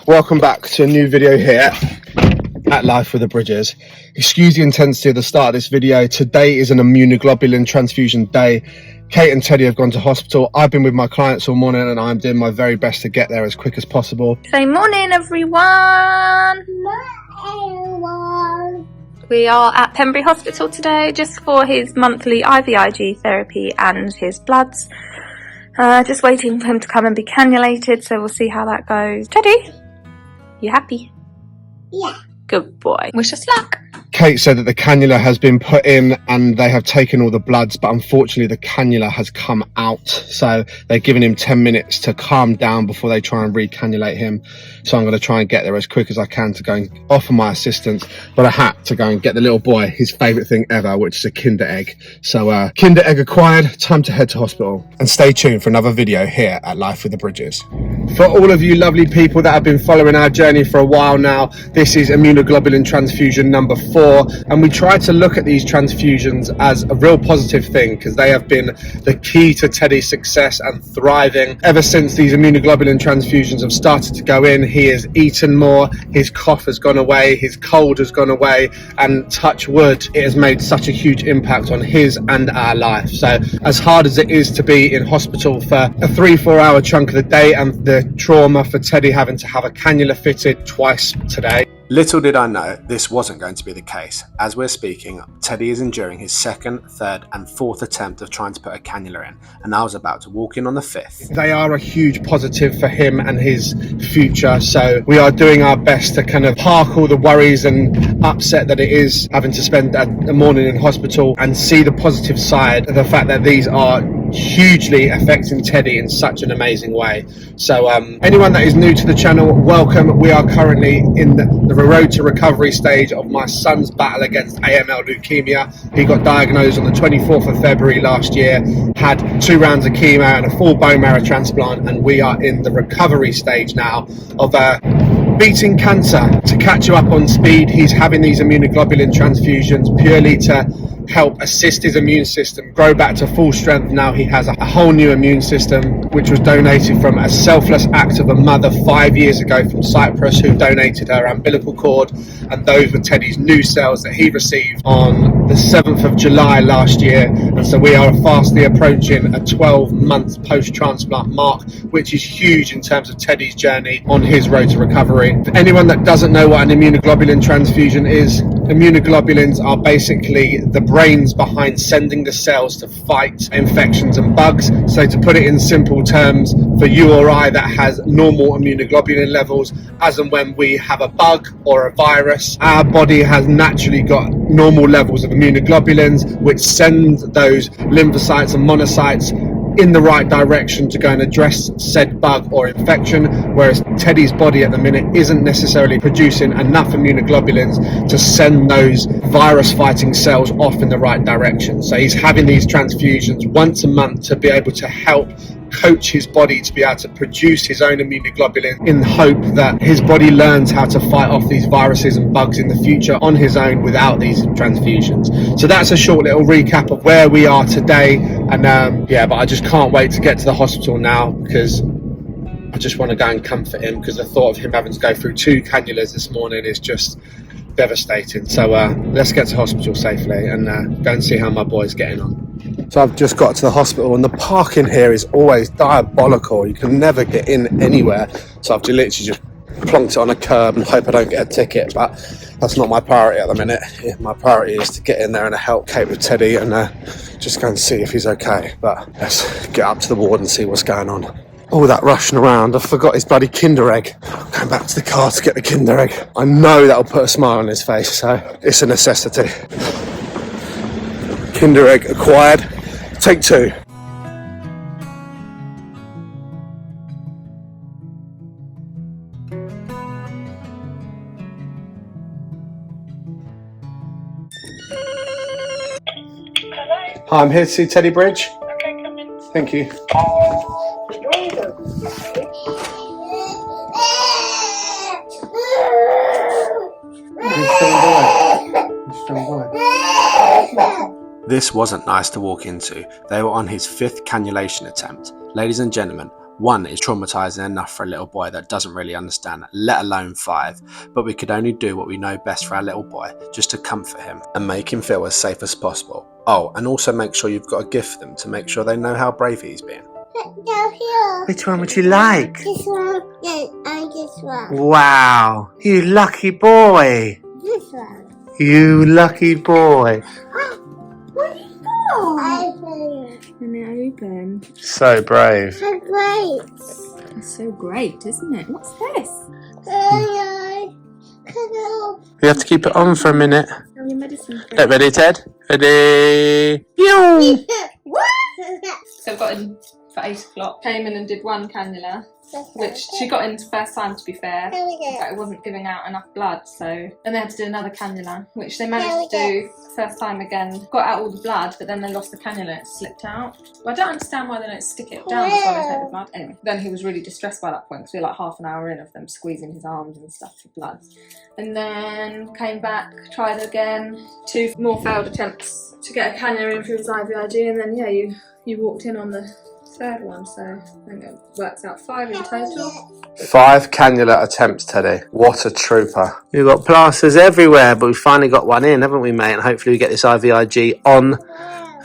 Welcome back to a new video here at Life with the Bridges. Excuse the intensity of the start of this video. Today is an immunoglobulin transfusion day. Kate and Teddy have gone to hospital. I've been with my clients all morning and I'm doing my very best to get there as quick as possible. Say morning, everyone. We are at Pembury Hospital today just for his monthly IVIG therapy and his bloods. Just waiting for him to come and be cannulated, so we'll see how that goes. Teddy, you happy? Yeah. Good boy. Wish us luck. Kate said that the cannula has been put in and they have taken all the bloods, but unfortunately the cannula has come out. So they're giving him 10 minutes to calm down before they try and recannulate him. So I'm going to try and get there as quick as I can to go and offer my assistance. But I had to go and get the little boy his favourite thing ever, which is a Kinder Egg. So Kinder Egg acquired, time to head to hospital. And stay tuned for another video here at Life with the Bridges. For all of you lovely people that have been following our journey for a while now, this is immunoglobulin transfusion number 4. And we try to look at these transfusions as a real positive thing because they have been the key to Teddy's success and thriving. Ever since these immunoglobulin transfusions have started to go in, he has eaten more, his cough has gone away, his cold has gone away, and touch wood, it has made such a huge impact on his and our life. So as hard as it is to be in hospital for a 3-4 hour chunk of the day and the trauma for Teddy having to have a cannula fitted twice today, little did I know this wasn't going to be the case. As we're speaking, Teddy is enduring his second, third and fourth attempt of trying to put a cannula in, and I was about to walk in on the fifth. They are a huge positive for him and his future, so we are doing our best to kind of park all the worries and upset that it is having to spend a morning in hospital and see the positive side of the fact that these are hugely affecting Teddy in such an amazing way. So anyone that is new to the channel, welcome. We are currently in the road to recovery stage of my son's battle against AML Leukaemia. He got diagnosed on the 24th of February last year, had 2 rounds of chemo and a full bone marrow transplant, and we are in the recovery stage now of beating cancer. To catch you up on speed, he's having these immunoglobulin transfusions purely to help assist his immune system grow back to full strength. Now he has a whole new immune system, which was donated from a selfless act of a mother 5 years ago from Cyprus, who donated her umbilical cord, and those were Teddy's new cells that he received on the 7th of July last year. And so we are fastly approaching a 12-month post-transplant mark, which is huge in terms of Teddy's journey on his road to recovery. For anyone that doesn't know what an immunoglobulin transfusion is, immunoglobulins are basically the brains behind sending the cells to fight infections and bugs. So to put it in simple terms, for you or I that has normal immunoglobulin levels, as and when we have a bug or a virus, our body has naturally got normal levels of immunoglobulins, which send those lymphocytes and monocytes in the right direction to go and address said bug or infection, whereas Teddy's body at the minute isn't necessarily producing enough immunoglobulins to send those virus fighting cells off in the right direction. So he's having these transfusions once a month to be able to help coach his body to be able to produce his own immunoglobulin, in hope that his body learns how to fight off these viruses and bugs in the future on his own without these transfusions. So that's a short little recap of where we are today. And yeah, but I just can't wait to get to the hospital now because I just want to go and comfort him, because the thought of him having to go through 2 cannulas this morning is just devastating. So let's get to hospital safely and go and see how my boy's getting on. So I've just got to the hospital and the parking here is always diabolical. You can never get in anywhere. So I've literally just plonked it on a curb and hope I don't get a ticket, but that's not my priority at the minute. My priority is to get in there and help Kate with Teddy and just go and see if he's okay. But let's get up to the ward and see what's going on. All that rushing around, I forgot his bloody Kinder Egg. Going back to the car to get the Kinder Egg. I know that'll put a smile on his face, so it's a necessity. Kinder Egg acquired. Take 2. Hi, I'm here to see Teddy Bridge. Okay, come in. Thank you. This wasn't nice to walk into. They were on his 5th cannulation attempt. Ladies and gentlemen, 1 is traumatizing enough for a little boy that doesn't really understand, let alone 5, but we could only do what we know best for our little boy, just to comfort him and make him feel as safe as possible. Oh, and also make sure you've got a gift for them to make sure they know how brave he's been. Down here. Which one would you like? This one. Yeah, and this one. Wow, you lucky boy. This one. You lucky boy. What is that? Open. And they open. So brave. So great. It's so great, isn't it? What's this? You have to keep it on for a minute. Oh, your medicine. Get ready, Ted. Ready. Pew! What? So I got in for 8 o'clock. Came in and did 1 cannula, which she got in first time, to be fair. There we go. But it wasn't giving out enough blood, so and they had to do another cannula, which they managed to do first time again. Got out all the blood, but then they lost the cannula. It slipped out. Well, I don't understand why they don't stick it down before they take the blood. Anyway, then he was really distressed by that point because we were like half an hour in of them squeezing his arms and stuff for blood. And then came back, tried again. 2 more failed attempts to get a cannula in for his IVIG, and then yeah, you walked in on the 3rd one, so I think it works out 5 in total. 5 cannula attempts, Teddy. What a trooper. We've got plasters everywhere, but we've finally got one in, haven't we, mate? And hopefully we get this IVIG on,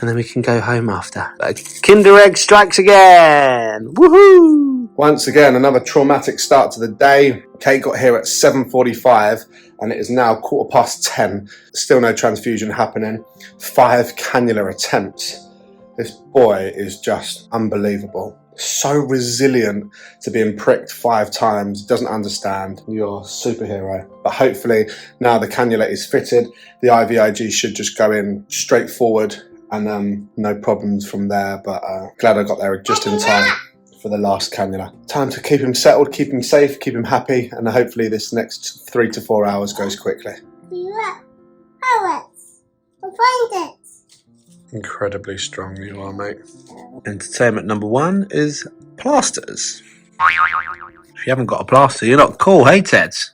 and then we can go home after. But Kinder Egg strikes again. Woohoo! Once again, another traumatic start to the day. Kate got here at 7:45, and it is now 10:15. Still no transfusion happening. 5 cannula attempts. This boy is just unbelievable. So resilient to being pricked 5 times. Doesn't understand. You're a superhero. But hopefully now the cannula is fitted, the IVIG should just go in straightforward and no problems from there. But glad I got there just in time for the last cannula. Time to keep him settled, keep him safe, keep him happy, and hopefully this next 3 to 4 hours goes quickly. Find it. Incredibly strong you are, mate. Entertainment number 1 is plasters. If you haven't got a plaster, you're not cool, hey Teds?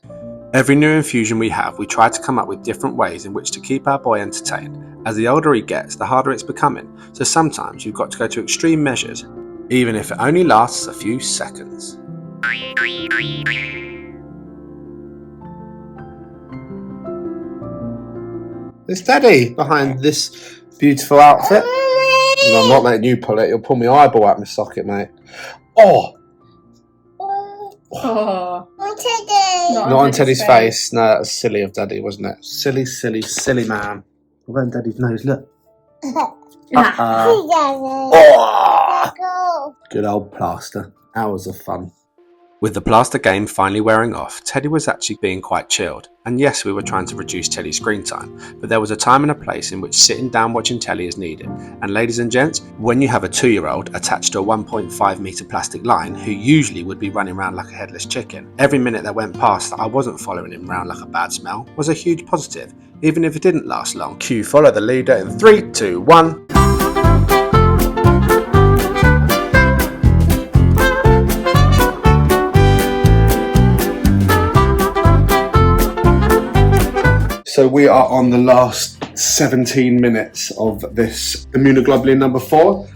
Every new infusion we have, we try to come up with different ways in which to keep our boy entertained. As the older he gets, the harder it's becoming, so sometimes you've got to go to extreme measures, even if it only lasts a few seconds. There's Daddy behind this beautiful outfit. No, I'm not letting you pull it. You'll pull my eyeball out my socket, mate. Oh! Oh. Not on Teddy's face. No, that was silly of Daddy, wasn't it? Silly, silly, silly man. What about Daddy's nose? Look. Oh! Good old plaster. Hours of fun. With the plaster game finally wearing off, Teddy was actually being quite chilled. And yes, we were trying to reduce Teddy's screen time, but there was a time and a place in which sitting down watching telly is needed. And ladies and gents, when you have a 2-year-old attached to a 1.5 metre plastic line who usually would be running around like a headless chicken, every minute that went past that I wasn't following him around like a bad smell was a huge positive, even if it didn't last long. Cue follow the leader in 3, 2, 1. So we are on the last 17 minutes of this immunoglobulin number 4,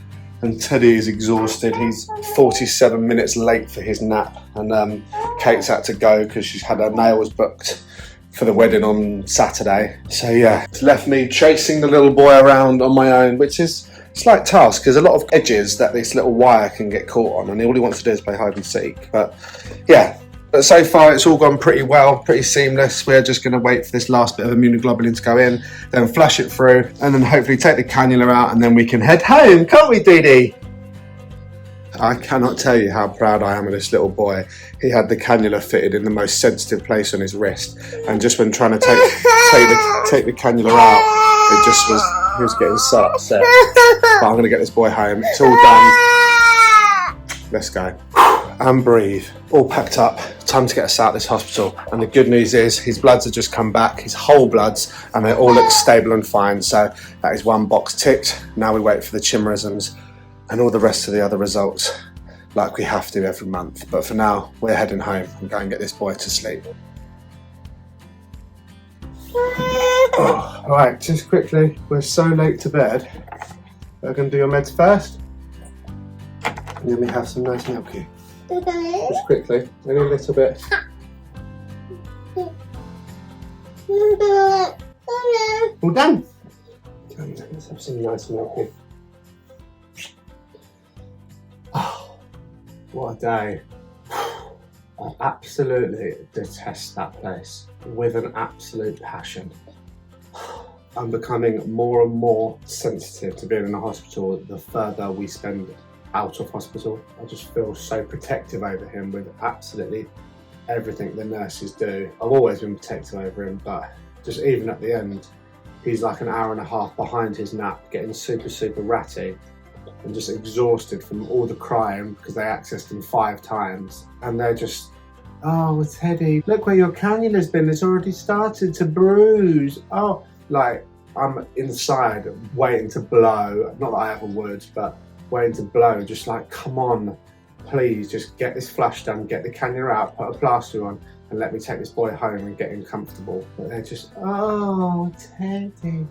and Teddy is exhausted. He's 47 minutes late for his nap, and Kate's had to go because she's had her nails booked for the wedding on Saturday. So yeah, it's left me chasing the little boy around on my own, which is a slight task. There's a lot of edges that this little wire can get caught on, and all he wants to do is play hide and seek. But yeah. But so far it's all gone pretty well, pretty seamless. We're just going to wait for this last bit of immunoglobulin to go in, then flush it through, and then hopefully take the cannula out, and then we can head home, can't we, Dee Dee? I cannot tell you how proud I am of this little boy. He had the cannula fitted in the most sensitive place on his wrist, and just when trying to take the cannula out, it just was, he was getting so upset. But I'm going to get this boy home. It's all done. Let's go. And breathe. All packed up. Time to get us out of this hospital. And the good news is his bloods have just come back, his whole bloods, and they all look stable and fine. So that is one box ticked. Now we wait for the chimerisms and all the rest of the other results, like we have to every month. But for now, we're heading home and go and get this boy to sleep. Oh, right, just quickly, we're so late to bed. We're going to do your meds first. Let me have some nice milk here. Just quickly, only a little bit. All done. Let's have some nice milk here. Oh, what a day. I absolutely detest that place with an absolute passion. I'm becoming more and more sensitive to being in a hospital the further we spend out of hospital. I just feel so protective over him with absolutely everything the nurses do. I've always been protective over him, but just even at the end, he's like an hour and a half behind his nap, getting super ratty and just exhausted from all the crying because they accessed him 5 times. And they're just, oh, Teddy, look where your cannula's been. It's already started to bruise. Oh, like I'm inside waiting to blow. Not that I ever would, but waiting to blow. Just like, come on, please, just get this flush done, get the cannula out, put a plaster on, and let me take this boy home and get him comfortable. But they're just, oh, Teddy,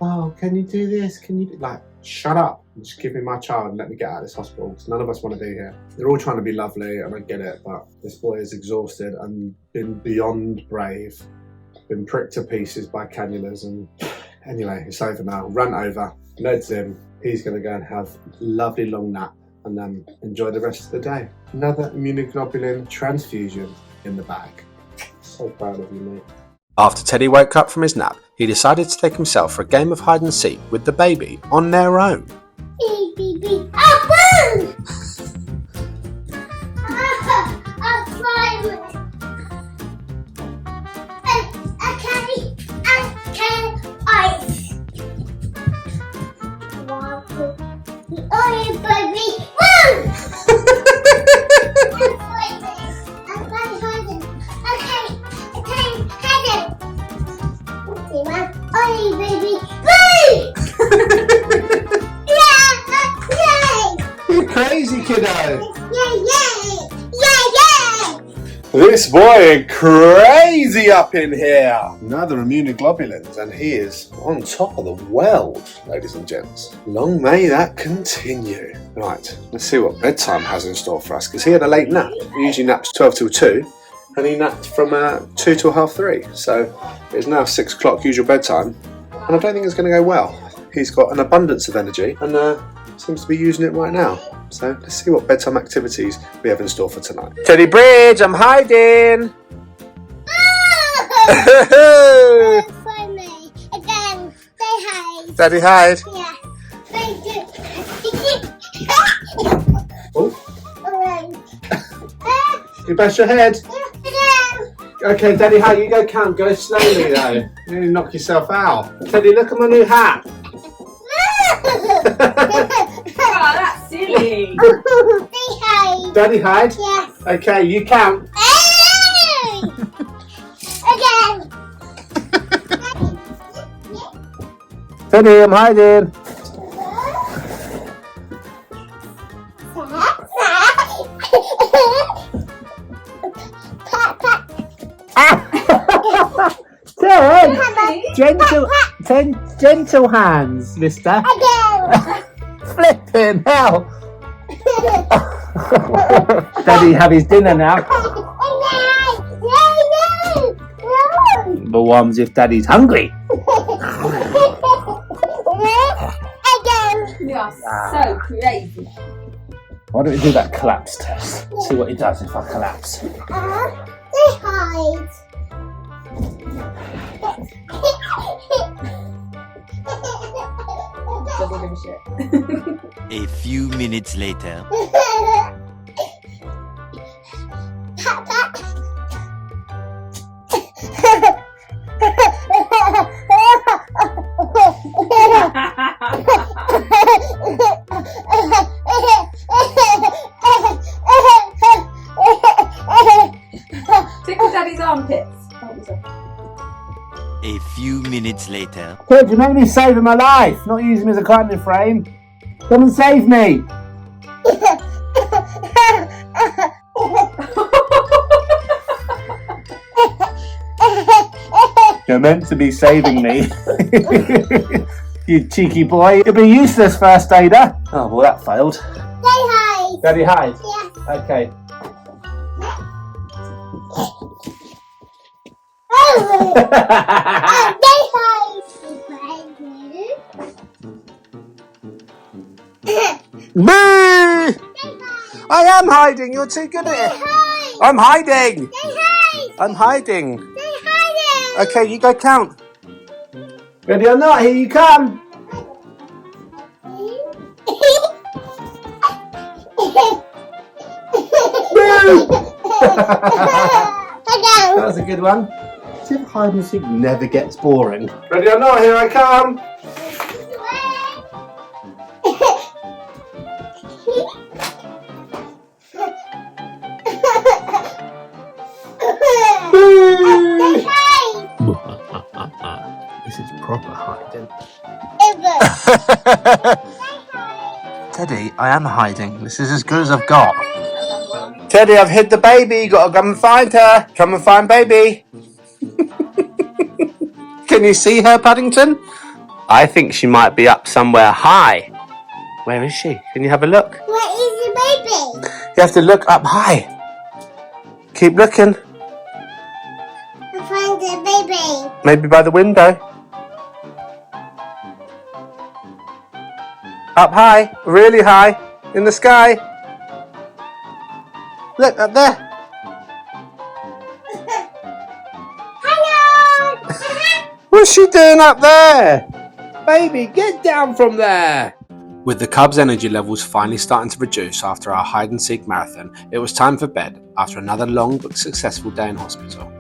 oh, can you do this? Can you do, like, shut up. Just give me my child and let me get out of this hospital, because none of us want to be here. They're all trying to be lovely, and I get it, but this boy is exhausted and been beyond brave. Been pricked to pieces by cannulas, and anyway, it's over now. Run over, Ned's in. He's going to go and have a lovely long nap and then enjoy the rest of the day. Another immunoglobulin transfusion in the bag. So proud of you, mate. After Teddy woke up from his nap, he decided to take himself for a game of hide and seek with the baby on their own. Baby, oh, Crazy kiddo! Yay! This boy crazy up in here. Another immunoglobulins, and he is on top of the world, ladies and gents. Long may that continue. Right, let's see what bedtime has in store for us, because he had a late nap. He usually naps 12 till 2, and he napped from 2 till half 3. So it's now 6 o'clock usual bedtime, and I don't think it's going to go well. He's got an abundance of energy, and seems to be using it right now. So let's see what bedtime activities we have in store for tonight. Teddy Bridge, I'm hiding! Find me. Again, say hi. Daddy hide. Yeah. Thank you. Oh, Alright. you bash your head. Okay, Daddy hide, you go count, go slowly though. You nearly knock yourself out. Teddy, look at my new hat. Oh, that's silly. Say hi. Daddy hide? Yes. Okay, you count. Hey! Again. Teddy, I'm hiding. Ted, gentle hands, mister. Again. Flipping hell. Daddy have his dinner now. But what if Daddy's hungry? Again. You are so crazy. Why don't we do that collapse test? See what he does if I collapse. They hide. Doesn't give a shit. A few minutes later. Tickle Daddy's armpits. A few minutes later. Ted, you made me saving my life, not using me as a climbing frame. Come and save me. You're meant to be saving me. You cheeky boy. You'll be useless, first aider. Oh, well, that failed. Say hi. Daddy hides? Yes. Okay. Oh, they hide. Boo! I am hiding. You're too good at it. I'm hiding. I'm hiding. Okay, you go count. Ready or not? Here you come. That was a good one. See if hide and seek never gets boring. Ready or not? Here I come. This is proper hiding. Teddy, I am hiding. This is as good as I've got. Teddy, I've hid the baby. You gotta come and find her. Come and find baby. Can you see her, Paddington? I think she might be up somewhere high. Where is she? Can you have a look? Where is the baby? You have to look up high. Keep looking. I find the baby. Maybe by the window. Up high, really high, in the sky. Look, up there. Hello. What's she doing up there? Baby, get down from there. With the cubs' energy levels finally starting to reduce after our hide and seek marathon, it was time for bed after another long but successful day in hospital.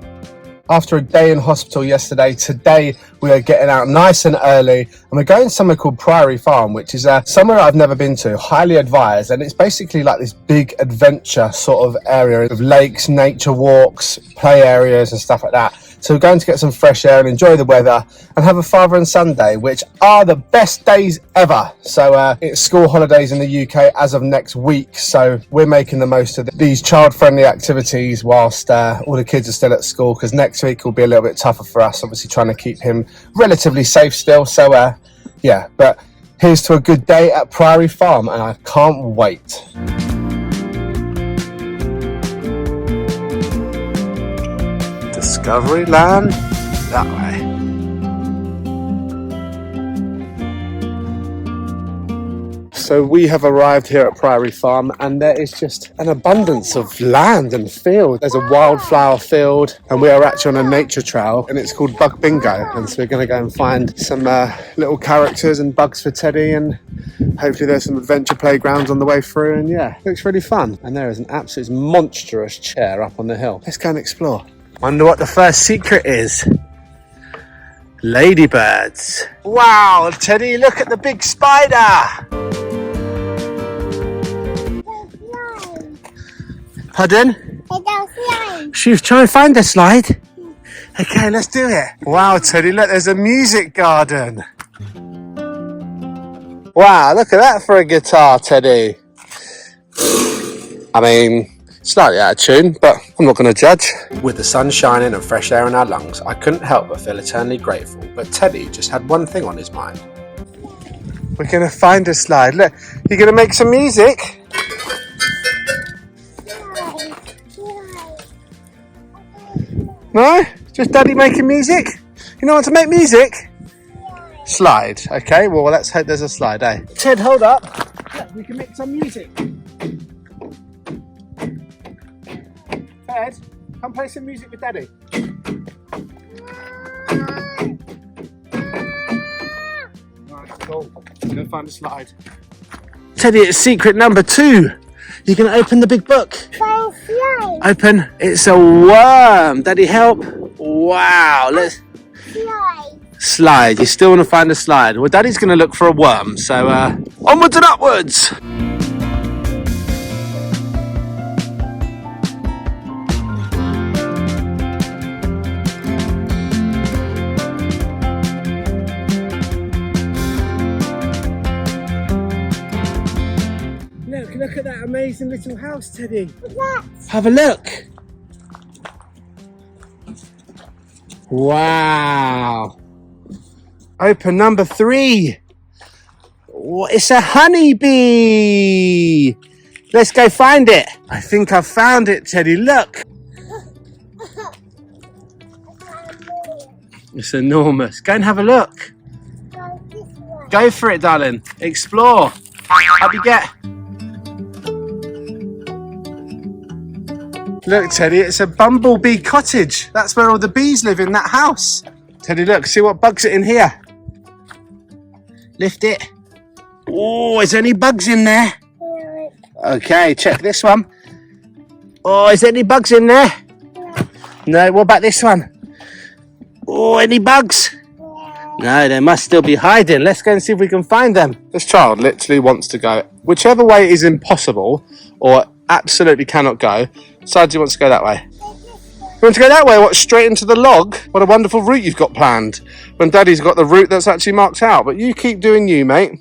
After a day in hospital yesterday, today we are getting out nice and early and we're going somewhere called Priory Farm, which is somewhere I've never been to, highly advised, and it's basically like this big adventure sort of area of lakes, nature walks, play areas and stuff like that. So we're going to get some fresh air and enjoy the weather and have a father and son day, which are the best days ever. So it's school holidays in the UK as of next week. So we're making the most of these child-friendly activities whilst all the kids are still at school, because next week will be a little bit tougher for us, obviously trying to keep him relatively safe still. So yeah, but here's to a good day at Priory Farm and I can't wait. Discovery Land, that way. So we have arrived here at Priory Farm and there is just an abundance of land and field. There's a wildflower field and we are actually on a nature trail and it's called Bug Bingo. And so we're going to go and find some little characters and bugs for Teddy, and hopefully there's some adventure playgrounds on the way through, and yeah, looks really fun. And there is an absolute monstrous chair up on the hill. Let's go and explore. Wonder what the first secret is. Ladybirds. Wow, Teddy, look at the big spider. Pardon? She's trying to find the slide. Okay, let's do it. Wow, Teddy, look, there's a music garden. Wow, look at that for a guitar, Teddy. I mean, slightly out of tune, but I'm not going to judge. With the sun shining and fresh air in our lungs, I couldn't help but feel eternally grateful, but Teddy just had one thing on his mind. We're going to find a slide. Look, you're going to make some music? No? Just Daddy making music? You know how to make music? Slide. Okay, well, let's hope there's a slide, eh? Ted, hold up. Look, we can make some music. Ted, come play some music with Daddy. Right, cool. We're going to find a slide. Teddy, it's secret number 2. You're going to open the big book. Open. It's a worm. Daddy, help. Wow. Let's slide. You still want to find a slide? Well, Daddy's going to look for a worm. So onwards and upwards. Look at that amazing little house, Teddy. Have a look. Wow. Open number 3. It's a honeybee. Let's go find it. I think I've found it, Teddy. Look. It's enormous. Go and have a look. Go for it, darling. Explore. How'd you get? Look, Teddy, it's a bumblebee cottage. That's where all the bees live, in that house. Teddy, look, see what bugs are in here. Lift it. Oh, is there any bugs in there? Okay, check this one. Oh, is there any bugs in there? No, what about this one? Oh, any bugs? No, they must still be hiding. Let's go and see if we can find them. This child literally wants to go whichever way is impossible or absolutely cannot go. Decides he wants to go that way. You want to go that way? What, straight into the log? What a wonderful route you've got planned. When Daddy's got the route that's actually marked out. But you keep doing you, mate.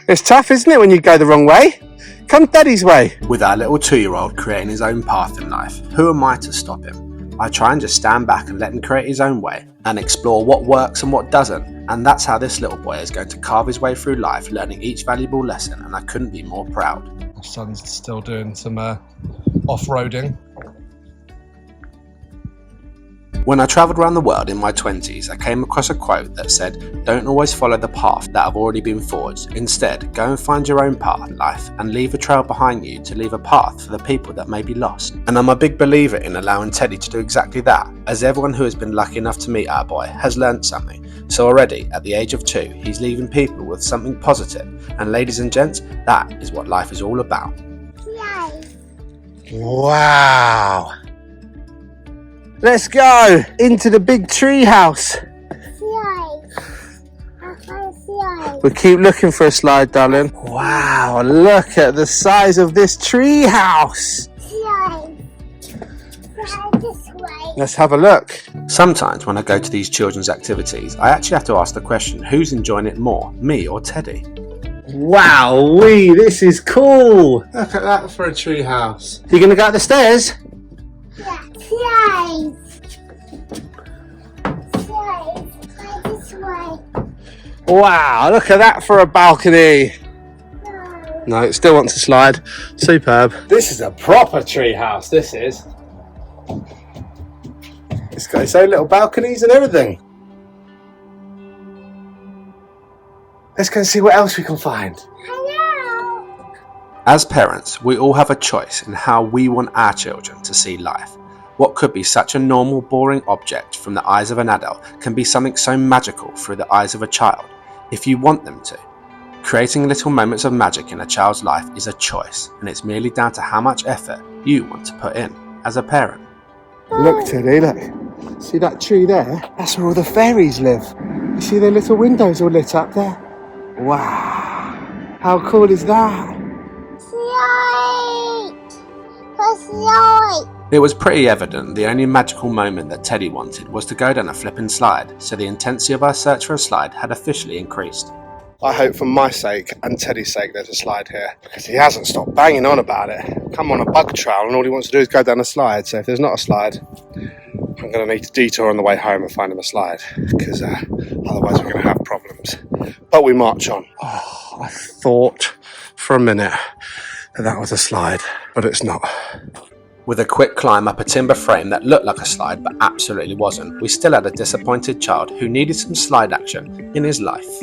It's tough, isn't it, when you go the wrong way? Come Daddy's way. With our little 2-year-old creating his own path in life, who am I to stop him? I try and just stand back and let him create his own way and explore what works and what doesn't. And that's how this little boy is going to carve his way through life, learning each valuable lesson, and I couldn't be more proud. My son's still doing some off-roading. When I travelled around the world in my 20s, I came across a quote that said, "Don't always follow the path that have already been forged. Instead, go and find your own path in life and leave a trail behind you to leave a path for the people that may be lost." And I'm a big believer in allowing Teddy to do exactly that, as everyone who has been lucky enough to meet our boy has learnt something. So already, at the age of 2, he's leaving people with something positive. And ladies and gents, that is what life is all about. Wow. Let's go into the big tree house. We'll keep looking for a slide, darling. Wow, look at the size of this tree house. Let's have a look. Sometimes when I go to these children's activities, I actually have to ask the question, who's enjoying it more, me or Teddy? Wow-wee, this is cool. Look at that for a tree house. You gonna go up the stairs? Wow, look at that for a balcony. No, it still wants to slide. Superb. This is a proper tree house, this is. It's got its own little balconies and everything. Let's go and see what else we can find. As parents, we all have a choice in how we want our children to see life. What could be such a normal, boring object from the eyes of an adult can be something so magical through the eyes of a child, if you want them to. Creating little moments of magic in a child's life is a choice, and it's merely down to how much effort you want to put in as a parent. Look, Teddy, look. See that tree there? That's where all the fairies live. You see their little windows all lit up there? Wow. How cool is that? It was pretty evident the only magical moment that Teddy wanted was to go down a flipping slide, so the intensity of our search for a slide had officially increased. I hope for my sake and Teddy's sake there's a slide here, because he hasn't stopped banging on about it. Come on a bug trail and all he wants to do is go down a slide, so if there's not a slide, I'm going to need to detour on the way home and find him a slide, because otherwise we're going to have problems. But we march on. Oh, I thought for a minute that was a slide, but it's not. With a quick climb up a timber frame that looked like a slide but absolutely wasn't, we still had a disappointed child who needed some slide action in his life.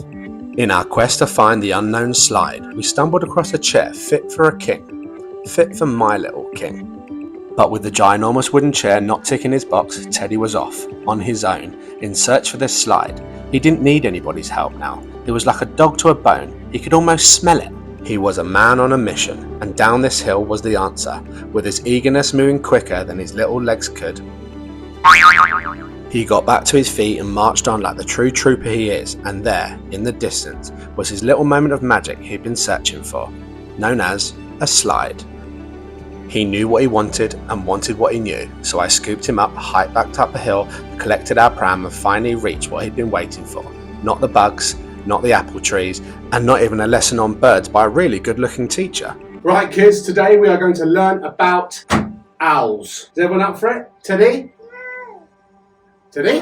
In our quest to find the unknown slide, we stumbled across a chair fit for a king, fit for my little king. But with the ginormous wooden chair not ticking his box, Teddy was off, on his own, in search for this slide. He didn't need anybody's help now. It was like a dog to a bone. He could almost smell it. He was a man on a mission, and down this hill was the answer, with his eagerness moving quicker than his little legs could. He got back to his feet and marched on like the true trooper he is, and there, in the distance, was his little moment of magic he'd been searching for, known as a slide. He knew what he wanted and wanted what he knew, so I scooped him up, hiked back up a hill, collected our pram and finally reached what he'd been waiting for. Not the bugs, not the apple trees, and not even a lesson on birds by a really good-looking teacher. Right, kids, today we are going to learn about owls. Is everyone up for it? Teddy? Teddy?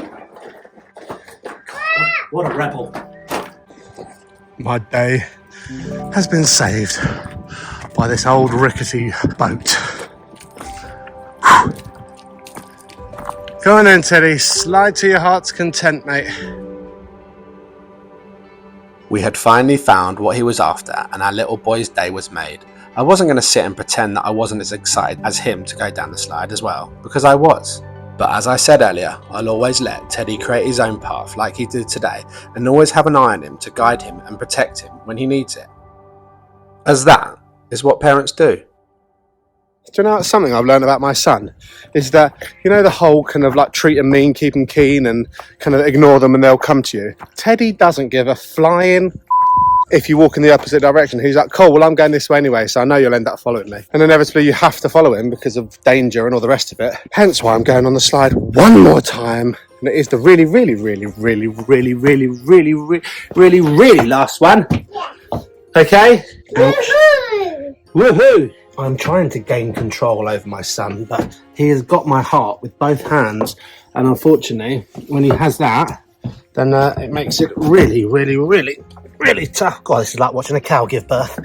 What a rebel. My day has been saved by this old rickety boat. Go on then, Teddy, slide to your heart's content, mate. We had finally found what he was after, and our little boy's day was made. I wasn't going to sit and pretend that I wasn't as excited as him to go down the slide as well, because I was. But as I said earlier, I'll always let Teddy create his own path like he did today, and always have an eye on him to guide him and protect him when he needs it. As that is what parents do. Do you know something I've learned about my son? Is that, you know, the whole kind of like treat them mean, keep them keen, and kind of ignore them and they'll come to you. Teddy doesn't give a flying if you walk in the opposite direction. He's like, cool, well, I'm going this way anyway, so I know you'll end up following me. And inevitably you have to follow him because of danger and all the rest of it. Hence why I'm going on the slide one more time. And it is the really last one. Okay? Woohoo! I'm trying to gain control over my son, but he has got my heart with both hands. And unfortunately, when he has that, then it makes it really tough. God, this is like watching a cow give birth.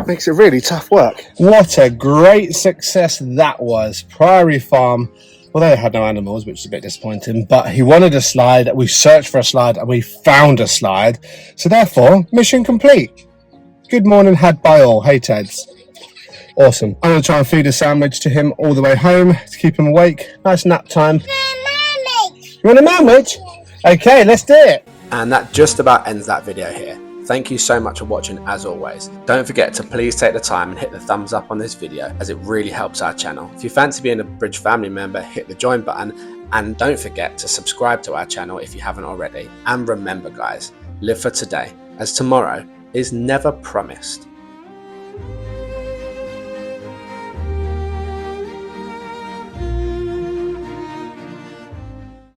Makes it really tough work. What a great success that was. Priory Farm, well, they had no animals, which is a bit disappointing, but he wanted a slide. We searched for a slide and we found a slide. So therefore, mission complete. Good morning had by all. Hey, Teds. Awesome. I'm going to try and feed a sandwich to him all the way home to keep him awake. Nice nap time. You want a sandwich? Okay, let's do it. And that just about ends that video here. Thank you so much for watching as always. Don't forget to please take the time and hit the thumbs up on this video, as it really helps our channel. If you fancy being a Bridge family member, hit the join button, and don't forget to subscribe to our channel if you haven't already. And remember guys, live for today, as tomorrow is never promised.